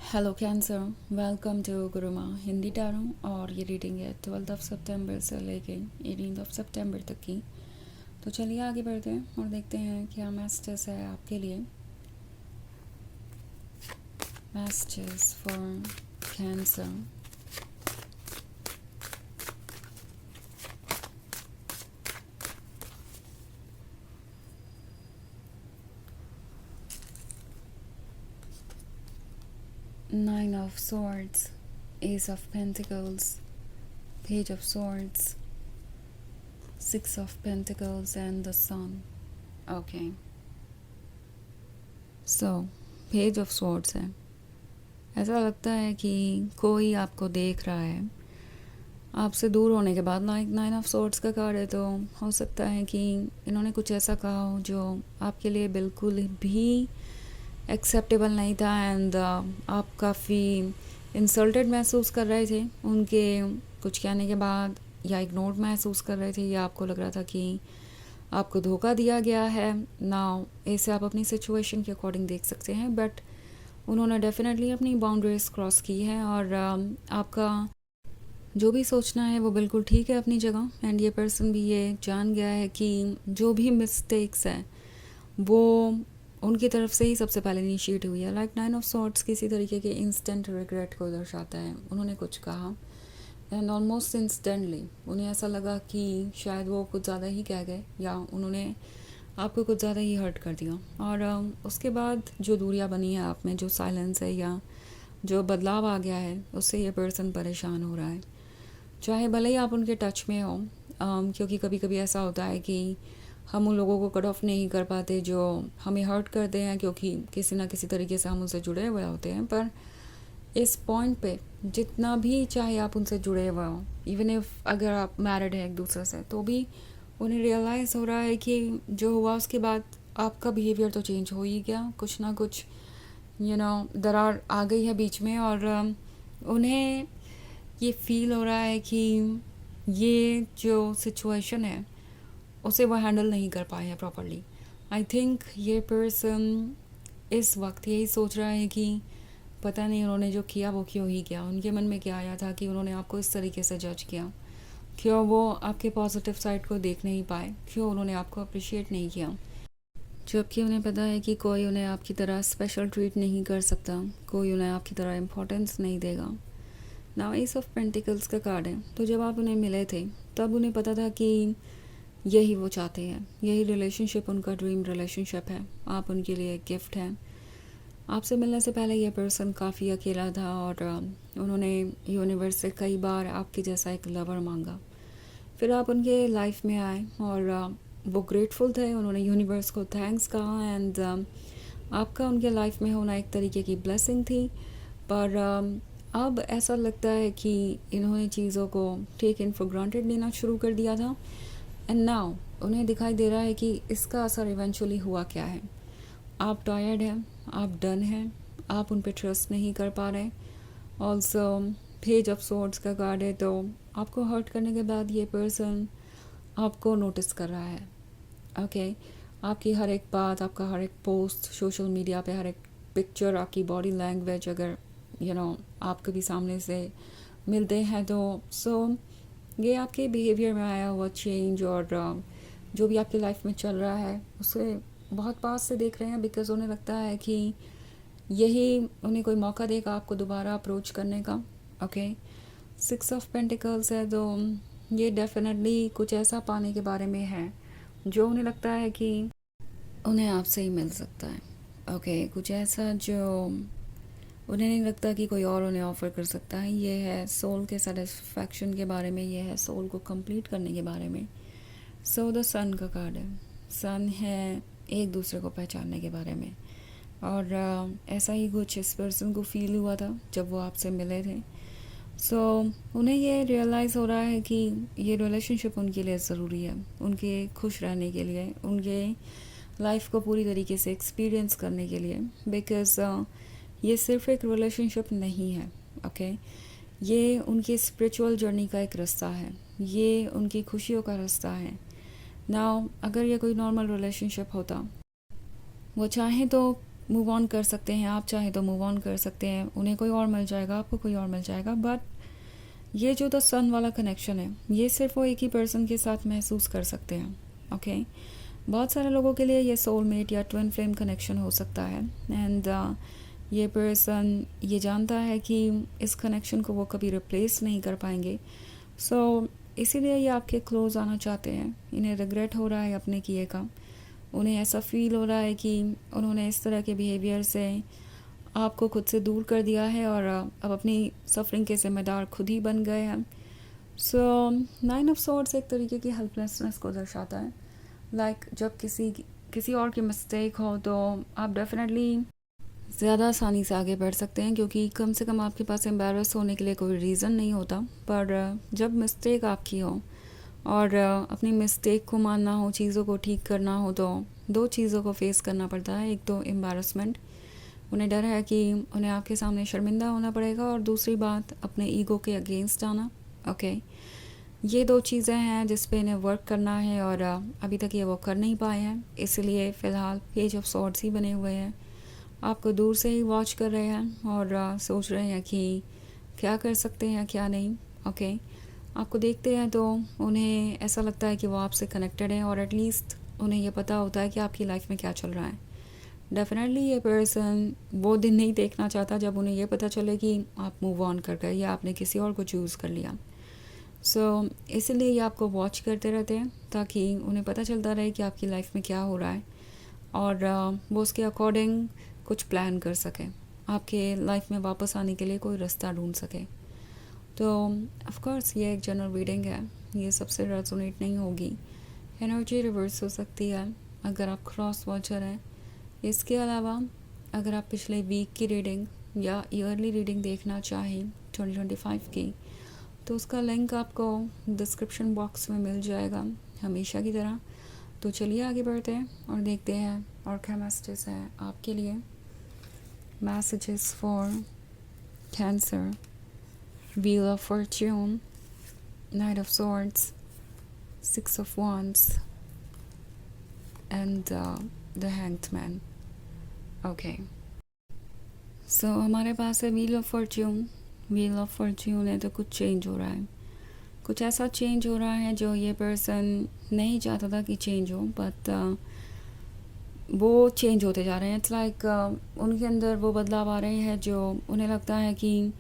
Hello cancer, welcome to Guruma Hindi tarot. और ये reading है 12 सितंबर से लेके 18 सितंबर तक की। तो चलिए आगे बढ़ते हैं और देखते हैं क्या मैसेजेस है आपके लिए। Messages for cancer. Nine of swords, ace of pentacles, page of swords, six of pentacles and the sun. Okay, so page of swords है। ऐसा लगता है कि कोई आपको देख रहा है आपसे दूर होने के बाद। नाइन ऑफ सोर्ड्स का कार्ड है, तो हो सकता है कि इन्होंने कुछ ऐसा कहा हो जो आपके लिए बिल्कुल भी एक्सेप्टेबल नहीं था एंड आप काफ़ी इंसल्टेड महसूस कर रहे थे उनके कुछ कहने के बाद, या इग्नोर्ड महसूस कर रहे थे, या आपको लग रहा था कि आपको धोखा दिया गया है। नाउ ऐसे आप अपनी सिचुएशन के अकॉर्डिंग देख सकते हैं, बट उन्होंने डेफिनेटली अपनी बाउंड्रीज क्रॉस की है और आपका जो भी सोचना है वो बिल्कुल ठीक है अपनी जगह। एंड ये पर्सन भी ये जान गया है कि जो भी मिस्टेक्स है वो उनकी तरफ से ही सबसे पहले इनिशिएट हुई है। लाइक नाइन ऑफ सॉर्ट्स किसी तरीके के इंस्टेंट रिग्रेट को दर्शाता है। उन्होंने कुछ कहा एंड ऑलमोस्ट इंस्टेंटली उन्हें ऐसा लगा कि शायद वो कुछ ज़्यादा ही कह गए या उन्होंने आपको कुछ ज़्यादा ही हर्ट कर दिया। और उसके बाद जो दूरियां बनी है आप में, जो साइलेंस है या जो बदलाव आ गया है, उससे ये पर्सन परेशान हो रहा है। चाहे भले ही आप उनके टच में हो, क्योंकि कभी कभी ऐसा होता है कि हम उन लोगों को कट ऑफ नहीं कर पाते जो हमें हर्ट करते हैं, क्योंकि किसी ना किसी तरीके से हम उनसे जुड़े हुए होते हैं। पर इस पॉइंट पे जितना भी चाहे आप उनसे जुड़े हुए हो, इवन इफ अगर आप मैरिड हैं एक दूसरे से, तो भी उन्हें रियलाइज़ हो रहा है कि जो हुआ उसके बाद आपका बिहेवियर तो चेंज हो ही गया। कुछ ना कुछ दरार आ गई है बीच में और उन्हें ये फील हो रहा है कि ये जो सिचुएशन है उसे वो हैंडल नहीं कर पाए हैं प्रॉपरली। आई थिंक ये पर्सन इस वक्त यही सोच रहा है कि पता नहीं उन्होंने जो किया वो क्यों ही किया। उनके मन में क्या आया था कि उन्होंने आपको इस तरीके से जज किया, क्यों वो आपके पॉजिटिव साइड को देख नहीं पाए, क्यों उन्होंने आपको अप्रिशिएट नहीं किया, जबकि उन्हें पता है कि कोई उन्हें आपकी तरह स्पेशल ट्रीट नहीं कर सकता, कोई उन्हें आपकी तरह इम्पोर्टेंस नहीं देगा। नाउ एस ऑफ पेंटिकल्स का कार्ड है। तो जब आप उन्हें मिले थे तब उन्हें पता था कि यही वो चाहते हैं, यही रिलेशनशिप उनका ड्रीम रिलेशनशिप है। आप उनके लिए एक गिफ्ट हैं। आपसे मिलने से पहले यह पर्सन काफ़ी अकेला था और उन्होंने यूनिवर्स से कई बार आपके जैसा एक लवर मांगा। फिर आप उनके लाइफ में आए और वो ग्रेटफुल थे। उन्होंने यूनिवर्स को थैंक्स कहा एंड आपका उनके लाइफ में होना एक तरीके की ब्लेसिंग थी। पर अब ऐसा लगता है कि इन्होंने चीज़ों को टेक इन फॉर ग्रांटेड लेना शुरू कर दिया था एंड नाउ उन्हें दिखाई दे रहा है कि इसका असर इवेंचुअली हुआ क्या है। आप टायर्ड हैं, आप डन हैं, आप उन पर ट्रस्ट नहीं कर पा रहे। ऑल्सो पेज ऑफ सोर्ड्स का कार्ड है, तो आपको हर्ट करने के बाद ये पर्सन आपको नोटिस कर रहा है। ओके, आपकी हर एक बात, आपका हर एक पोस्ट सोशल मीडिया पे, हर एक पिक्चर, आपकी बॉडी लैंग्वेज, अगर आप कभी सामने से मिलते हैं तो ये आपके बिहेवियर में आया हुआ चेंज और जो भी आपकी लाइफ में चल रहा है उसे बहुत पास से देख रहे हैं, बिकॉज उन्हें लगता है कि यही उन्हें कोई मौका देगा आपको दोबारा अप्रोच करने का। ओके, सिक्स ऑफ पेंटिकल्स है, तो ये डेफिनेटली कुछ ऐसा पाने के बारे में है जो उन्हें लगता है कि उन्हें आपसे ही मिल सकता है। ओके, कुछ ऐसा जो उन्हें नहीं लगता कि कोई और उन्हें ऑफ़र कर सकता है। ये है सोल के सेटिस्फैक्शन के बारे में, ये है सोल को कंप्लीट करने के बारे में। सो द सन का कार्ड है। सन है एक दूसरे को पहचानने के बारे में और ऐसा ही कुछ इस पर्सन को फील हुआ था जब वो आपसे मिले थे। उन्हें ये रियलाइज़ हो रहा है कि ये रिलेशनशिप उनके लिए ज़रूरी है, उनके खुश रहने के लिए, उनके लाइफ को पूरी तरीके से एक्सपीरियंस करने के लिए। बिकॉज़ ये सिर्फ एक रिलेशनशिप नहीं है। ओके, ये उनकी स्पिरिचुअल जर्नी का एक रास्ता है, ये उनकी खुशियों का रास्ता है। नाउ अगर ये कोई नॉर्मल रिलेशनशिप होता, वो चाहे तो मूव ऑन कर सकते हैं, आप चाहें तो मूव ऑन कर सकते हैं, उन्हें कोई और मिल जाएगा, आपको कोई और मिल जाएगा। बट ये जो द सन वाला कनेक्शन है, ये सिर्फ वो एक ही पर्सन के साथ महसूस कर सकते हैं। ओके बहुत सारे लोगों के लिए ये सोलमेट या ट्विन फ्लेम कनेक्शन हो सकता है। एंड ये पर्सन ये जानता है कि इस कनेक्शन को वो कभी रिप्लेस नहीं कर पाएंगे। सो इसीलिए ये आपके क्लोज आना चाहते हैं। इन्हें रिग्रेट हो रहा है अपने किए का, उन्हें ऐसा फील हो रहा है कि उन्होंने इस तरह के बिहेवियर से आपको खुद से दूर कर दिया है और अब अपनी सफरिंग के ज़िम्मेदार खुद ही बन गए हैं। सो 9 ऑफ स्वॉर्ड्स एक तरीके की हेल्पलेसनेस को दर्शाता है। लाइक जब किसी और की मिस्टेक हो तो आप डेफिनेटली ज़्यादा आसानी से आगे बढ़ सकते हैं, क्योंकि कम से कम आपके पास एम्बैरस होने के लिए कोई रीज़न नहीं होता। पर जब मिस्टेक आपकी हो और अपनी मिस्टेक को मानना हो, चीज़ों को ठीक करना हो, तो दो चीज़ों को फेस करना पड़ता है। एक तो एम्बैरसमेंट, उन्हें डर है कि उन्हें आपके सामने शर्मिंदा होना पड़ेगा, और दूसरी बात अपने ईगो के अगेंस्ट जाना। ओके ये दो चीज़ें हैं जिस पे इन्हें वर्क करना है, और अभी तक ये वो कर नहीं पाए हैं। इसलिए फ़िलहाल पेज ऑफ सॉर्ड्स ही बने हुए हैं, आपको दूर से ही वॉच कर रहे हैं और सोच रहे हैं कि क्या कर सकते हैं क्या नहीं। ओके आपको देखते हैं तो उन्हें ऐसा लगता है कि वो आपसे कनेक्टेड है, और एटलीस्ट उन्हें ये पता होता है कि आपकी लाइफ में क्या चल रहा है। डेफिनेटली ये पर्सन वो दिन नहीं देखना चाहता जब उन्हें ये पता चले कि आप मूव ऑन कर गए या आपने किसी और को चूज़ कर लिया। सो इसलिए ये आपको वॉच करते रहते हैं ताकि उन्हें पता चलता रहे कि आपकी लाइफ में क्या हो रहा है, और वो उसके अकॉर्डिंग कुछ प्लान कर सकें, आपके लाइफ में वापस आने के लिए कोई रास्ता ढूंढ सके। तो ऑफ कोर्स ये एक जनरल रीडिंग है, ये सबसे रेजोनेट नहीं होगी, एनर्जी रिवर्स हो सकती है अगर आप क्रॉस वॉचर हैं। इसके अलावा अगर आप पिछले वीक की रीडिंग या ईयरली रीडिंग देखना चाहें 2025 की, तो उसका लिंक आपको डिस्क्रिप्शन बॉक्स में मिल जाएगा हमेशा की तरह। तो चलिए आगे बढ़ते हैं और देखते हैं और क्या मैसेजेस हैं आपके लिए। Messages for cancer, wheel of Fortune, night of swords, 6 of wands and the hanged man. Okay so हमारे पास है wheel of Fortune. Wheel of Fortune है तो कुछ चेंज हो रहा है, कुछ ऐसा चेंज हो रहा है जो ये पर्सन नहीं चाहता था कि चेंज हो, बट वो चेंज होते जा रहे हैं। इट्स लाइक उनके अंदर वो बदलाव आ रहे हैं जो उन्हें लगता है कि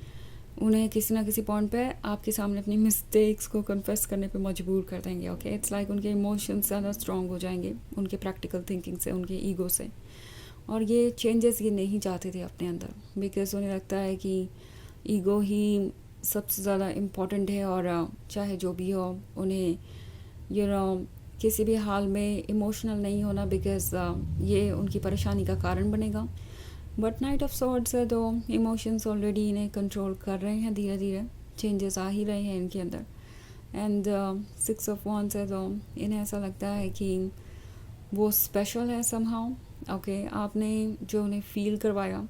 उन्हें किसी ना किसी पॉइंट पे आपके सामने अपनी मिस्टेक्स को कन्फेस करने पे मजबूर कर देंगे। ओके इट्स लाइक उनके इमोशंस ज़्यादा स्ट्रॉन्ग हो जाएंगे उनके प्रैक्टिकल थिंकिंग से, उनके ईगो से, और ये चेंजेस ये नहीं चाहते थे अपने अंदर, बिकॉज उन्हें लगता है कि ईगो ही सबसे ज़्यादा इम्पॉर्टेंट है, और चाहे जो भी हो उन्हें किसी भी हाल में इमोशनल नहीं होना, बिकॉज ये उनकी परेशानी का कारण बनेगा। बट नाइट ऑफ सॉर्ड्स है तो इमोशंस ऑलरेडी इन्हें कंट्रोल कर रहे हैं, धीरे धीरे चेंजेस आ ही रहे हैं इनके अंदर। एंड 6 ऑफ wands है तो इन्हें ऐसा लगता है कि वो स्पेशल है समहाउ। ओके आपने जो उन्हें फील करवाया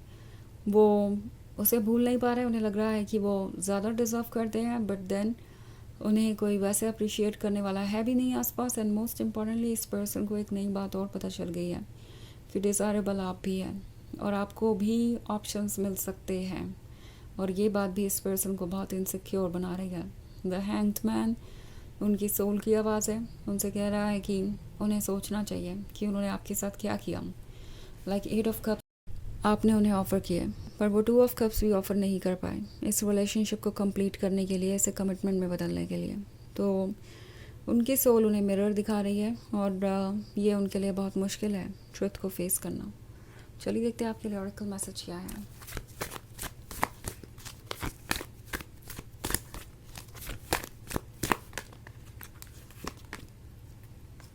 वो उसे भूल नहीं पा रहे, उन्हें लग रहा है कि वो ज़्यादा डिज़र्व करते हैं, बट देन उन्हें कोई वैसे अप्रिशिएट करने वाला है भी नहीं आसपास। एंड मोस्ट इम्पॉर्टेंटली इस पर्सन को एक नई बात और पता चल गई है कि डिज़ायरेबल आप भी हैं और आपको भी ऑप्शंस मिल सकते हैं, और ये बात भी इस पर्सन को बहुत इनसिक्योर बना रही है। द हैंग्ड मैन उनकी सोल की आवाज़ है, उनसे कह रहा है कि उन्हें सोचना चाहिए कि उन्होंने आपके साथ क्या किया। लाइक 8 ऑफ कप्स आपने उन्हें ऑफ़र किए, पर वो 2 ऑफ कप्स भी ऑफ़र नहीं कर पाए इस रिलेशनशिप को कंप्लीट करने के लिए, इसे कमिटमेंट में बदलने के लिए। तो उनकी सोल उन्हें मिरर दिखा रही है, और ये उनके लिए बहुत मुश्किल है ट्रुथ को फेस करना। चलिए देखते हैं आपके लिए ऑरेकल मैसेज क्या है।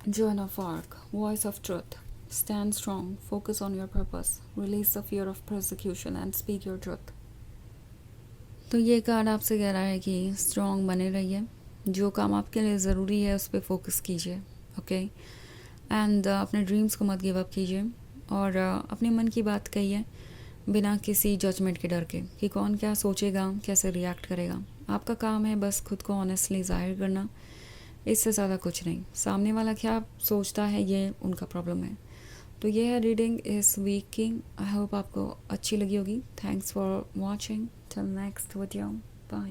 Joan of Arc, voice of truth. Stand strong, focus on your purpose, release the fear of persecution and speak your truth. तो ये कार्ड आपसे कह रहा है कि स्ट्रॉन्ग बने रहिए, जो काम आपके लिए ज़रूरी है उस पर फोकस कीजिए। ओके एंड अपने ड्रीम्स को मत गिव अप कीजिए, और अपने मन की बात कहिए बिना किसी जजमेंट के डर के कि कौन क्या सोचेगा, कैसे रिएक्ट करेगा। आपका काम है बस खुद को ऑनेस्टली जाहिर करना, इससे ज़्यादा कुछ नहीं। सामने वाला क्या सोचता है ये उनका प्रॉब्लम है। तो ये है रीडिंग इस वीक की। आई होप आपको अच्छी लगी होगी। Thanks for watching. Till next video, bye.